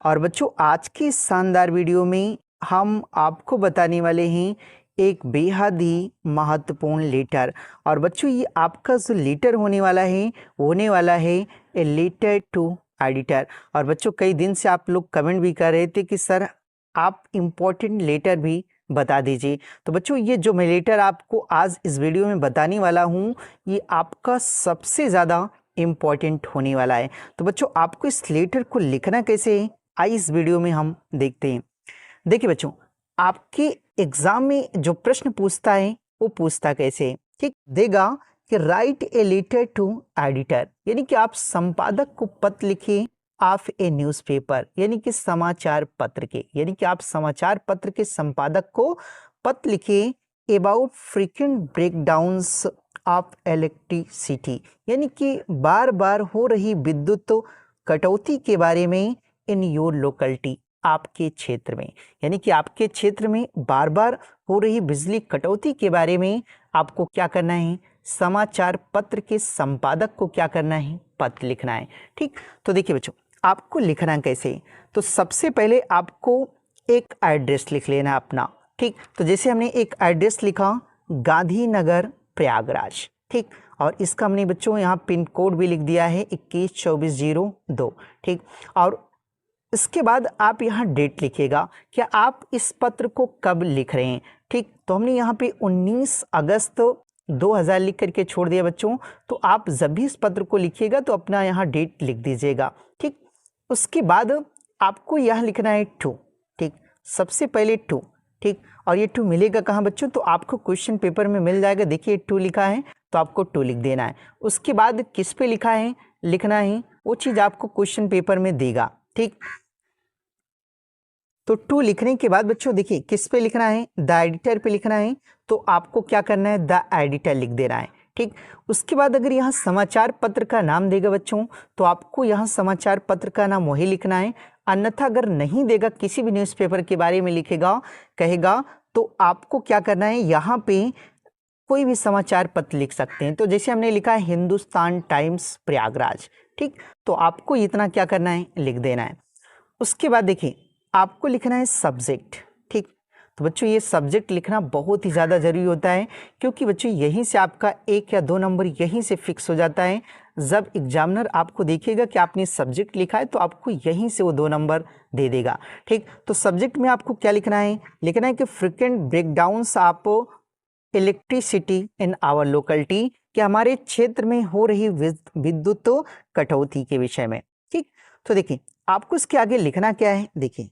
और बच्चों आज की इस शानदार वीडियो में हम आपको बताने वाले हैं एक बेहद ही महत्वपूर्ण लेटर। और बच्चों ये आपका जो लेटर होने वाला है ए लेटर टू एडिटर। और बच्चों कई दिन से आप लोग कमेंट भी कर रहे थे कि सर आप इम्पोर्टेंट लेटर भी बता दीजिए। तो बच्चों ये जो मैं लेटर आपको आज इस वीडियो में बताने वाला हूँ ये आपका सबसे ज़्यादा इम्पोर्टेंट होने वाला है। तो बच्चों आपको इस लेटर को लिखना कैसे है आइए इस वीडियो में हम देखते हैं। देखिए बच्चों आपके एग्जाम में जो प्रश्न पूछता है वो पूछता कैसे है, ठीक देगा कि write a letter to editor, यानी कि आप संपादक को पत्र लिखिए ऑफ ए न्यूज़पेपर, यानी कि समाचार पत्र के, यानी कि आप समाचार पत्र के संपादक को पत्र लिखिए about frequent breakdowns of electricity, यानी कि बार बार हो रही विद्युत कटौती के बारे में इन योर लोकेलिटी, आपके क्षेत्र में, यानी कि आपके क्षेत्र में बार बार हो रही बिजली कटौती के बारे में आपको क्या करना है, समाचार पत्र के संपादक को क्या करना है, पत्र लिखना है। ठीक, तो देखिए बच्चों आपको लिखना कैसे, तो सबसे पहले आपको एक एड्रेस लिख लेना अपना। ठीक, तो जैसे हमने एक एड्रेस लिखा गांधीनगर प्रयागराज, ठीक, और इसका हमने बच्चों यहाँ पिन कोड भी लिख दिया है 212402। ठीक, और इसके बाद आप यहाँ डेट लिखिएगा कि आप इस पत्र को कब लिख रहे हैं। ठीक, तो हमने यहाँ पे 19 अगस्त 2000 लिख करके छोड़ दिया बच्चों। तो आप जब भी इस पत्र को लिखिएगा तो अपना यहाँ डेट लिख दीजिएगा। ठीक, उसके बाद आपको यहाँ लिखना है टू। ठीक, सबसे पहले टू। ठीक, और ये टू मिलेगा कहाँ बच्चों, तो आपको क्वेश्चन पेपर में मिल जाएगा। देखिए टू लिखा है तो आपको टू लिख देना है। उसके बाद किस पे लिखा है लिखना है वो चीज़ आपको क्वेश्चन पेपर में देगा। ठीक, तो टू लिखने के बाद बच्चों देखिए किस पे लिखना है, द एडिटर पे लिखना है, तो आपको क्या करना है, द एडिटर लिख देना है। ठीक, उसके बाद अगर यहाँ समाचार पत्र का नाम देगा बच्चों तो आपको यहाँ समाचार पत्र का नाम वही लिखना है। अन्यथा अगर नहीं देगा, किसी भी न्यूज़पेपर के बारे में लिखेगा कहेगा तो आपको क्या करना है, यहाँ पे कोई भी समाचार पत्र लिख सकते हैं। तो जैसे हमने लिखा है हिंदुस्तान टाइम्स प्रयागराज। ठीक, तो आपको इतना क्या करना है, लिख देना है। उसके बाद देखिए आपको लिखना है सब्जेक्ट। ठीक, तो बच्चों ये सब्जेक्ट लिखना बहुत ही ज़्यादा ज़रूरी होता है, क्योंकि बच्चों यहीं से आपका 1 या 2 नंबर यहीं से फिक्स हो जाता है। जब एग्जामिनर आपको देखेगा कि आपने सब्जेक्ट लिखा है तो आपको यहीं से वो 2 नंबर दे देगा। ठीक, तो सब्जेक्ट में आपको क्या लिखना है कि frequent breakdowns of electricity in our locality, कि हमारे क्षेत्र में हो रही विद्युत कटौती के विषय में। ठीक, तो देखिए आपको इसके आगे लिखना क्या है, देखिए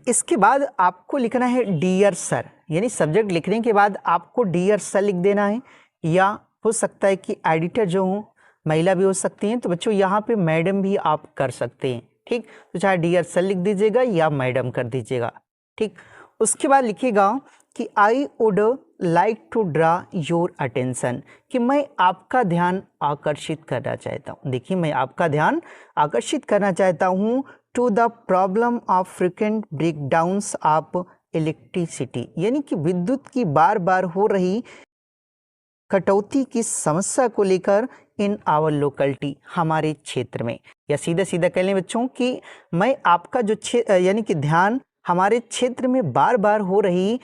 इसके बाद आपको लिखना है डियर सर, यानी सब्जेक्ट लिखने के बाद आपको डियर सर लिख देना है। या हो सकता है कि एडिटर जो हो महिला भी हो सकती हैं, तो बच्चों यहाँ पे मैडम भी आप कर सकते हैं। ठीक, तो चाहे डियर सर लिख दीजिएगा या मैडम कर दीजिएगा। ठीक, उसके बाद लिखिएगा कि I would like to draw your attention, कि मैं आपका ध्यान आकर्षित करना चाहता हूँ। देखिए मैं आपका ध्यान आकर्षित करना चाहता हूँ to the problem of frequent breakdowns of electricity, यानी कि विद्युत की बार बार हो रही कटौती की समस्या को लेकर इन आवर लोकेलिटी, हमारे क्षेत्र में। या सीधा सीधा कह लें बच्चों कि मैं आपका जो यानी कि ध्यान हमारे क्षेत्र में बार बार हो रही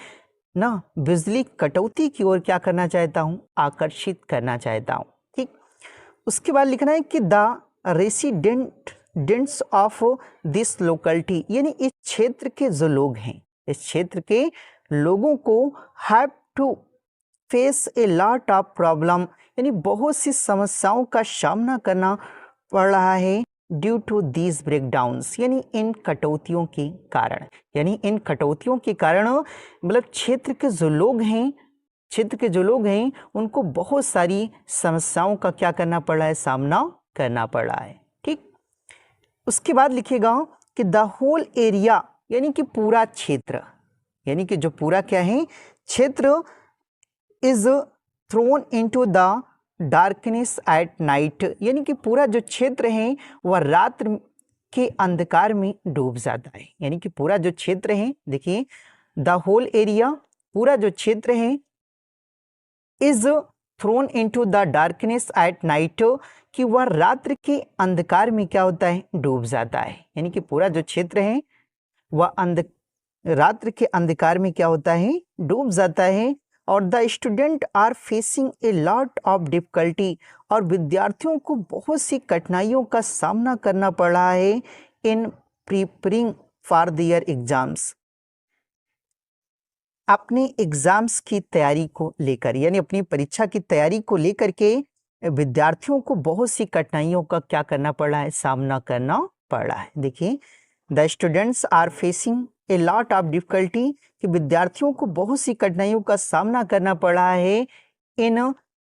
ना बिजली कटौती की ओर क्या करना चाहता हूँ, आकर्षित करना चाहता हूँ। ठीक, उसके बाद लिखना है कि the residents of this locality, यानी इस क्षेत्र के जो लोग हैं, इस क्षेत्र के लोगों को have to face a lot of problem, यानी बहुत सी समस्याओं का सामना करना पड़ रहा है ड्यू टू दीज ब्रेकडाउन्स, यानी इन कटौतियों के कारण, यानी इन कटौतियों के कारण मतलब क्षेत्र के जो लोग हैं उनको बहुत सारी समस्याओं का क्या करना पड़ रहा है, सामना करना पड़ रहा है। ठीक, उसके बाद लिखिएगा कि द होल एरिया, यानी कि पूरा क्षेत्र, यानी कि जो पूरा क्या है क्षेत्र, is throne into the darkness at night, यानी कि पूरा जो क्षेत्र है वह रात के अंधकार में डूब जाता है। यानी कि पूरा जो क्षेत्र है, देखिए द होल एरिया, पूरा जो क्षेत्र है, is throne into the darkness at night, कि वह रात्र के अंधकार में क्या होता है, डूब जाता है। यानी कि पूरा जो क्षेत्र है वह रात्र के अंधकार में क्या होता है, डूब जाता है। और the student are facing a lot of difficulty, और विद्यार्थियों को बहुत सी कठिनाइयों का सामना करना पड़ रहा है in preparing for their exams, अपने एग्जाम्स की तैयारी को लेकर, यानी अपनी परीक्षा की तैयारी को लेकर के विद्यार्थियों को बहुत सी कठिनाइयों का क्या करना पड़ रहा है, सामना करना पड़ रहा है। देखिए, the students are facing a lot of difficulty, कि विद्यार्थियों को बहुत सी कठिनाइयों का सामना करना पड़ रहा है in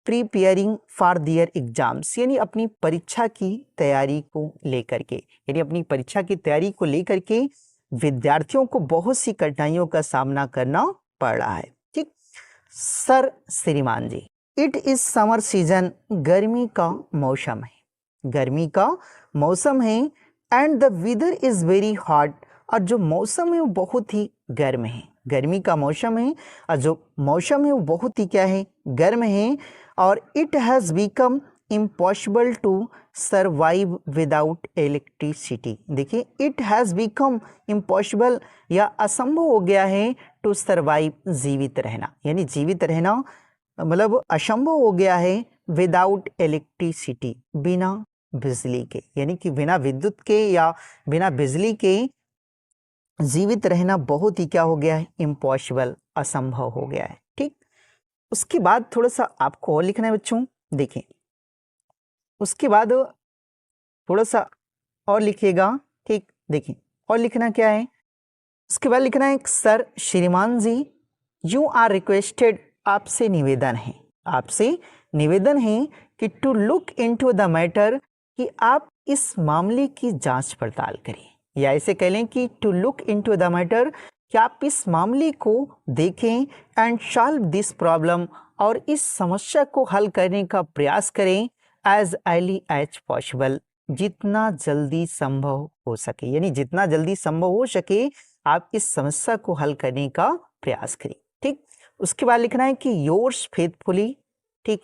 preparing for their exams, यानी अपनी परीक्षा की तैयारी को लेकर के, यानी अपनी परीक्षा की तैयारी को लेकर के विद्यार्थियों को बहुत सी कठिनाइयों का सामना करना पड़ रहा है। ठीक सर श्रीमान जी, इट इज समर सीजन, गर्मी का मौसम है, गर्मी का मौसम है। And the weather is very hot, और जो मौसम है वो बहुत ही गर्म है, गर्मी का मौसम है और जो मौसम है वो बहुत ही क्या है, गर्म है। और it has become impossible to survive without electricity. देखिए, इट हैज़ बिकम इम्पॉसिबल, या असंभव हो गया है, टू सर्वाइव, जीवित रहना, यानी जीवित रहना मतलब असंभव हो गया है, विदाउट इलेक्ट्रिसिटी, बिना बिजली के, यानी कि बिना विद्युत के या बिना बिजली के जीवित रहना बहुत ही क्या हो गया है, इम्पॉसिबल, असंभव हो गया है। ठीक, उसके बाद थोड़ा सा आपको और लिखना है बच्चों। देखिए, उसके बाद थोड़ा सा और लिखिएगा। ठीक, देखिए और लिखना क्या है, उसके बाद लिखना है, सर श्रीमान जी, यू आर रिक्वेस्टेड, आपसे निवेदन है, आपसे निवेदन है कि to look into the matter, कि आप इस मामले की जांच पड़ताल करें, या ऐसे कह लें कि to look into the matter, कि आप इस मामले को देखें, एंड सॉल्व दिस प्रॉब्लम, और इस समस्या को हल करने का प्रयास करें, एज अर्ली एज पॉसिबल, जितना जल्दी संभव हो सके, यानी जितना जल्दी संभव हो सके आप इस समस्या को हल करने का प्रयास करें। ठीक, उसके बाद लिखना है कि योर्स फेथफुली, ठीक,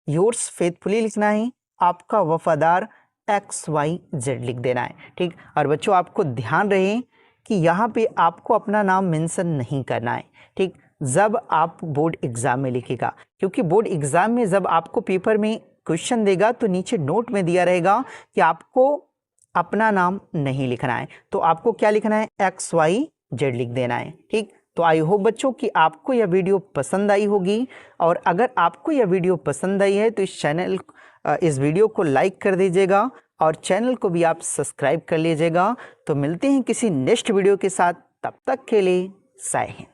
योर्स फेथफुली लिखना है, आपका वफादार XYZ लिख देना है। ठीक, और बच्चों आपको ध्यान रहे कि यहाँ पे आपको अपना नाम मेंशन नहीं करना है। ठीक, जब आप बोर्ड एग्जाम में लिखेगा, क्योंकि बोर्ड एग्जाम में जब आपको पेपर में क्वेश्चन देगा तो नीचे नोट में दिया रहेगा कि आपको अपना नाम नहीं लिखना है, तो आपको क्या लिखना है, XYZ लिख देना है। ठीक, तो आई होप बच्चों कि आपको यह वीडियो पसंद आई होगी, और अगर आपको यह वीडियो पसंद आई है तो इस वीडियो को लाइक कर दीजिएगा, और चैनल को भी आप सब्सक्राइब कर लीजिएगा। तो मिलते हैं किसी नेक्स्ट वीडियो के साथ, तब तक के लिए जय हिंद।